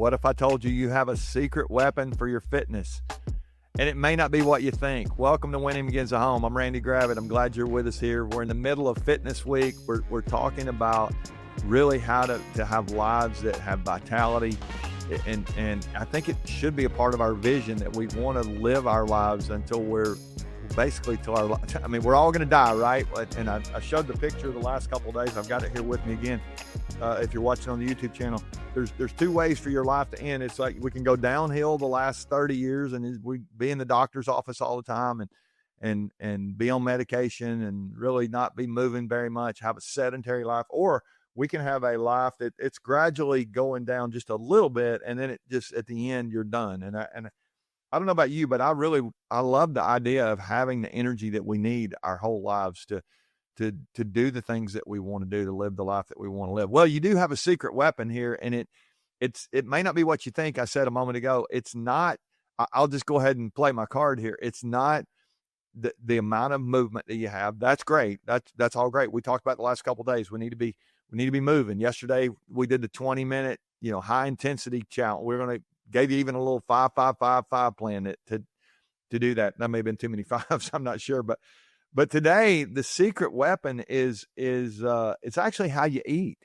What if I told you have a secret weapon for your fitness? And it may not be what you think. Welcome to Winning Begins at Home. I'm Randy Gravitt. I'm glad you're with us here. We're in the middle of Fitness Week. We're talking about really how to have lives that have vitality. And I think it should be a part of our vision that we want to live our lives until we're basically till our, I mean, we're all going to die, right? And I showed the picture the last couple of days. I've got it here with me again. If you're watching on the YouTube channel, there's two ways for your life to end. It's like we can go downhill the last 30 years and we be in the doctor's office all the time and be on medication and really not be moving very much, have a sedentary life, or we can have a life that it's gradually going down just a little bit, and then it just at the end you're done. And I don't know about you, but I love the idea of having the energy that we need our whole lives to do the things that we want to do, to live the life that we want to live. Well, you do have a secret weapon here, and it may not be what you think. I said a moment ago, it's not. I'll just go ahead and play my card here. It's not the amount of movement that you have. That's great. That's all great. We talked about the last couple of days. We need to be moving. Yesterday we did the 20-minute, high intensity challenge. We're going to gave you even a little 5-5-5-5 plan to do that. That may have been too many fives. I'm not sure, but today the secret weapon is it's actually how you eat.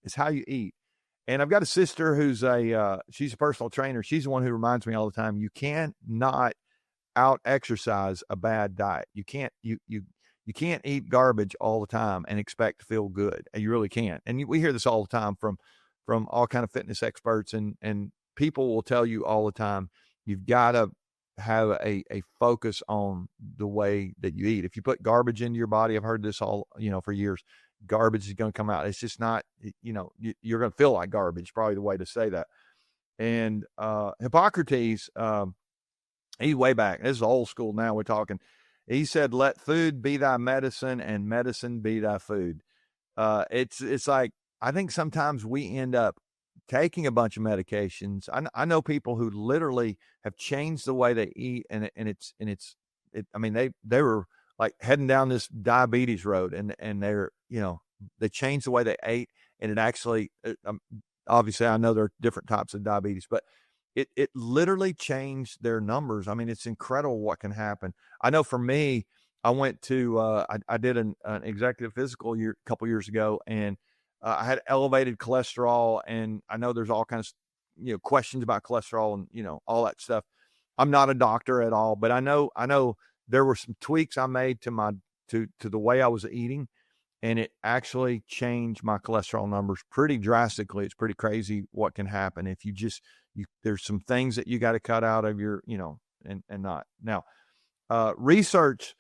It's how you eat. And I've got a sister who's she's a personal trainer. She's the one who reminds me all the time, you can't not out exercise a bad diet. You can't eat garbage all the time and expect to feel good. You really can't. And we hear this all the time from all kind of fitness experts, and people will tell you all the time, you've got to have a focus on the way that you eat. If you put garbage into your body, I've heard this all, for years, garbage is going to come out. It's just not, you're going to feel like garbage, probably the way to say that. And Hippocrates, he's way back. This is old school now we're talking. He said, let food be thy medicine and medicine be thy food. It's like, I think sometimes we end up taking a bunch of medications. I know people who literally have changed the way they eat, and I mean, they were like heading down this diabetes road, and they're, they changed the way they ate, and it actually, obviously I know there are different types of diabetes, but it literally changed their numbers. I mean, it's incredible what can happen. I know for me, I went to, I did an executive physical a couple years ago, and I had elevated cholesterol, and I know there's all kinds of, questions about cholesterol and, all that stuff. I'm not a doctor at all, but I know there were some tweaks I made to the way I was eating, and it actually changed my cholesterol numbers pretty drastically. It's pretty crazy what can happen if there's some things that you got to cut out of your, and not. Now, research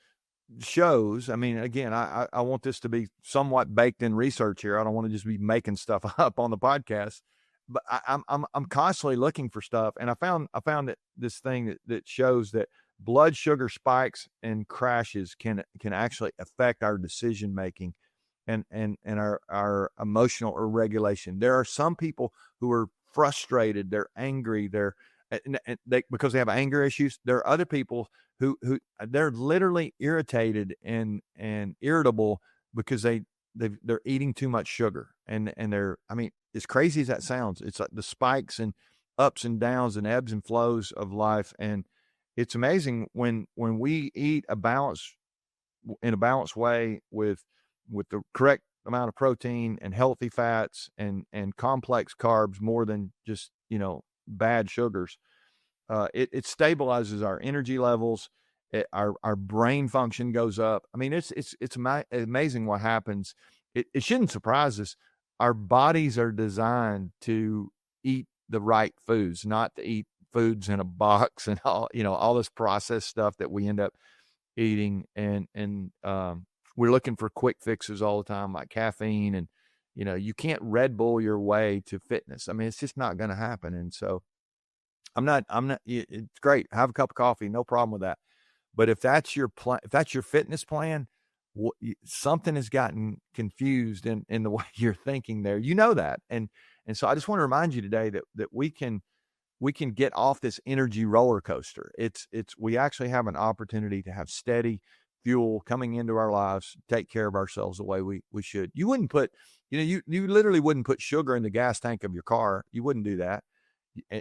shows, I mean, again, I want this to be somewhat baked in research here. I don't want to just be making stuff up on the podcast, but I'm constantly looking for stuff. And I found that this thing that shows that blood sugar spikes and crashes can actually affect our decision making and our emotional regulation. There are some people who are frustrated, they're angry, because they have anger issues. There are other people who they're literally irritated and irritable because they're eating too much sugar, and they're, I mean, as crazy as that sounds, it's like the spikes and ups and downs and ebbs and flows of life. And it's amazing when we eat in a balanced way with the correct amount of protein and healthy fats and complex carbs, more than just, bad sugars. It stabilizes our energy levels. Our brain function goes up. I mean, it's amazing what happens. It shouldn't surprise us. Our bodies are designed to eat the right foods, not to eat foods in a box and all this processed stuff that we end up eating. And we're looking for quick fixes all the time, like caffeine, and you can't Red Bull your way to fitness. I mean, it's just not going to happen. And so I'm not, it's great. Have a cup of coffee. No problem with that. But if that's your plan, if that's your fitness plan, something has gotten confused in the way you're thinking there, that. And so I just want to remind you today that we can get off this energy roller coaster. We actually have an opportunity to have steady fuel coming into our lives, take care of ourselves the way we should. You wouldn't put, you literally wouldn't put sugar in the gas tank of your car. You wouldn't do that.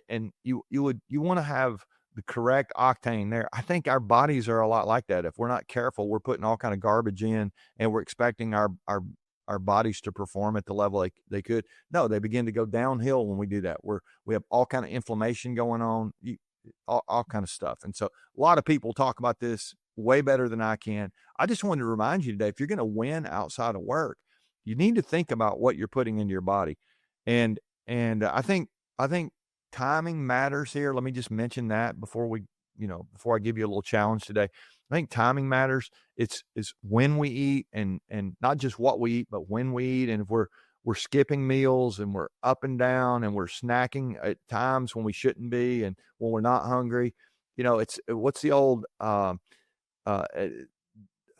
and you want to have the correct octane there. I think our bodies are a lot like that. If we're not careful, we're putting all kind of garbage in, and we're expecting our bodies to perform at the level they could. No, they begin to go downhill when we do that. We have all kind of inflammation going on, all kind of stuff. And so a lot of people talk about this way better than I can. I just wanted to remind you today, if you're going to win outside of work, you need to think about what you're putting into your body. And I think timing matters here. Let me just mention that before I give you a little challenge today. I think timing matters. It's when we eat, and not just what we eat, but when we eat. And if we're skipping meals, and we're up and down, and we're snacking at times when we shouldn't be, and when we're not hungry, it's what's the old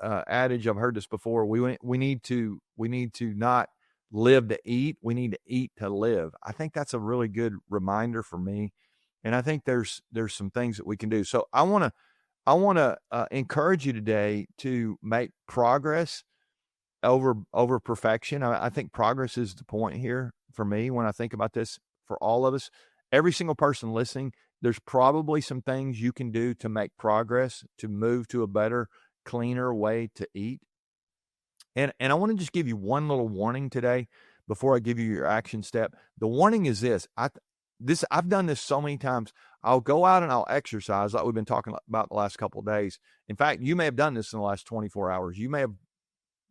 adage? I've heard this before. We need to not live to eat. We need to eat to live. I think that's a really good reminder for me. And I think there's some things that we can do. So I want to encourage you today to make progress over perfection. I think progress is the point here for me when I think about this. For all of us, every single person listening, there's probably some things you can do to make progress, to move to a better, cleaner way to eat. And I want to just give you one little warning today before I give you your action step. The warning is this. I've done this so many times. I'll go out and I'll exercise like we've been talking about the last couple of days. In fact, you may have done this in the last 24 hours. You may have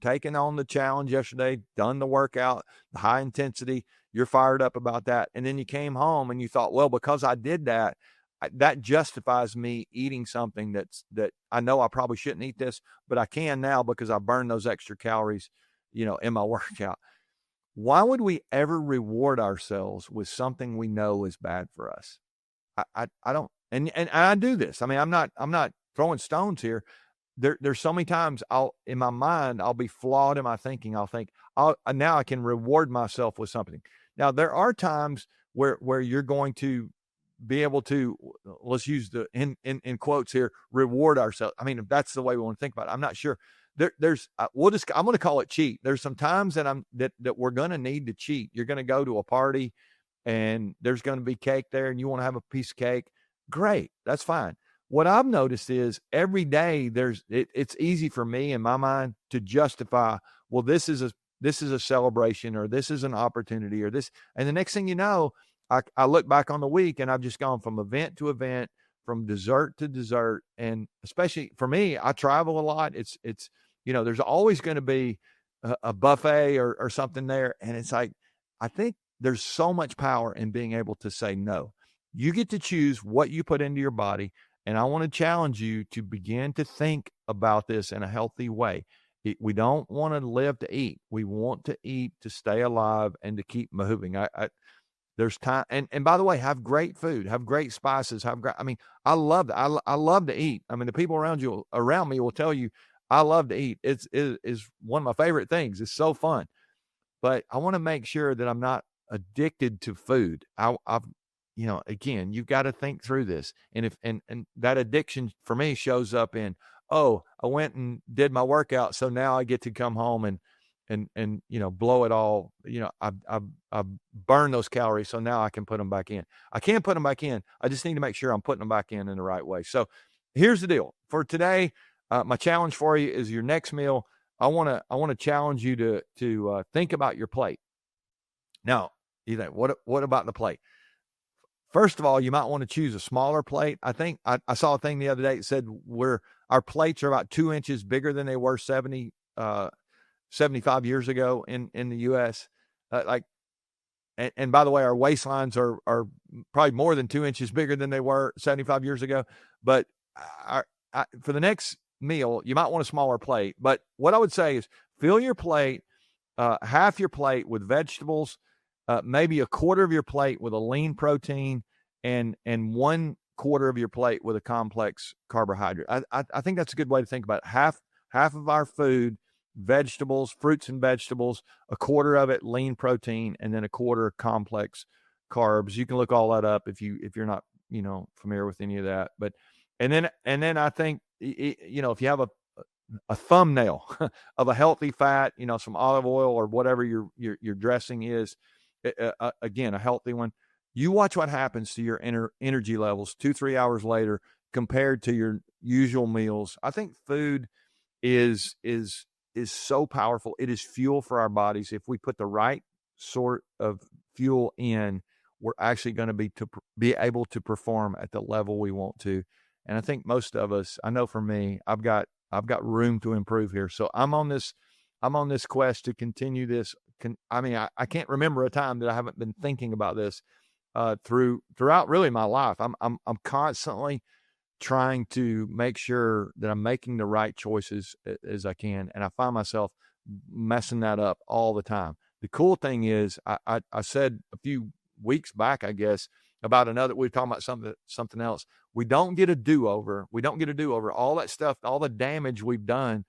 taken on the challenge yesterday, done the workout, the high intensity. You're fired up about that. And then you came home and you thought, well, because I did that, that justifies me eating something that I know I probably shouldn't eat this, but I can now because I burned those extra calories, in my workout. Why would we ever reward ourselves with something we know is bad for us? I don't, and I do this. I mean, I'm not throwing stones here. There's so many times in my mind, I'll be flawed in my thinking. I'll think, now I can reward myself with something. Now there are times where you're going to be able to, let's use the in quotes here, reward ourselves. I mean, if that's the way we want to think about it, I'm not sure. I'm going to call it cheat. There's some times that we're going to need to cheat. You're going to go to a party and there's going to be cake there and you want to have a piece of cake. Great. That's fine. What I've noticed is every day it's easy for me in my mind to justify, well, this is a celebration, or this is an opportunity, or this. And the next thing you know, I look back on the week and I've just gone from event to event, from dessert to dessert. And especially for me, I travel a lot. It's there's always going to be a buffet or something there. And it's like, I think there's so much power in being able to say no. You get to choose what you put into your body. And I want to challenge you to begin to think about this in a healthy way. We don't want to live to eat. We want to eat to stay alive and to keep moving. There's time. And by the way, have great food, have great spices, I love that. I love to eat. I mean, the people around me will tell you, I love to eat. It is one of my favorite things. It's so fun. But I want to make sure that I'm not addicted to food. Again, you've got to think through this. And and that addiction for me shows up in, I went and did my workout, so now I get to come home and blow it all. I burn those calories, so now I can put them back in. I can't put them back in. I just need to make sure I'm putting them back in the right way. So here's the deal for today. My challenge for you is your next meal. I want to challenge you to think about your plate. Now, you think, what about the plate? First of all, you might want to choose a smaller plate. I think I saw a thing the other day that said our plates are about 2 inches bigger than they were 75 years ago in the U.S. And by the way, our waistlines are probably more than 2 inches bigger than they were 75 years ago. But for the next meal, you might want a smaller plate. But what I would say is fill your plate, half your plate with vegetables, maybe a quarter of your plate with a lean protein, and 1/4 of your plate with a complex carbohydrate. I think that's a good way to think about it. Half of our food, vegetables, fruits and vegetables, a quarter of it lean protein, and then a quarter complex carbs. You can look all that up if you're not familiar with any of that. But and then I think if you have a thumbnail of a healthy fat, some olive oil or whatever your dressing is, again, a healthy one, You watch what happens to your energy levels 2-3 hours later compared to your usual meals. I think food is so powerful. It is fuel for our bodies. If we put the right sort of fuel in, we're actually going to be able to perform at the level we want to. And I think most of us, I know for me, I've got room to improve here. So I'm on this quest to continue this. I can't remember a time that I haven't been thinking about this throughout really my life. I'm constantly trying to make sure that I'm making the right choices as I can. And I find myself messing that up all the time. The cool thing is I said a few weeks back, I guess, about we were talking about something else. We don't get a do-over. All that stuff, all the damage we've done,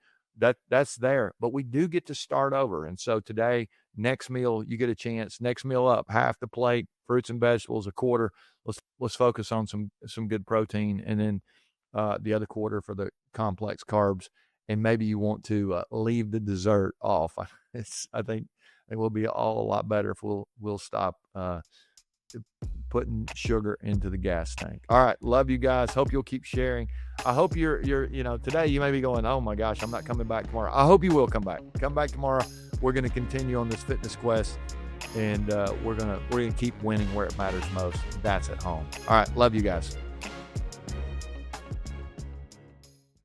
that's there, but we do get to start over. And so today, next meal, you get a chance. Next meal up, half the plate, fruits and vegetables, a quarter. Let's focus on some good protein, and then the other quarter for the complex carbs. And maybe you want to leave the dessert off. I think it will be all a lot better if we'll stop putting sugar into the gas tank. All right, love you guys. Hope you'll keep sharing. I hope you're today you may be going, oh my gosh, I'm not coming back tomorrow. I hope you will come back tomorrow. We're going to continue on this fitness quest, and we're going to keep winning where it matters most. That's at home. All right, love you guys.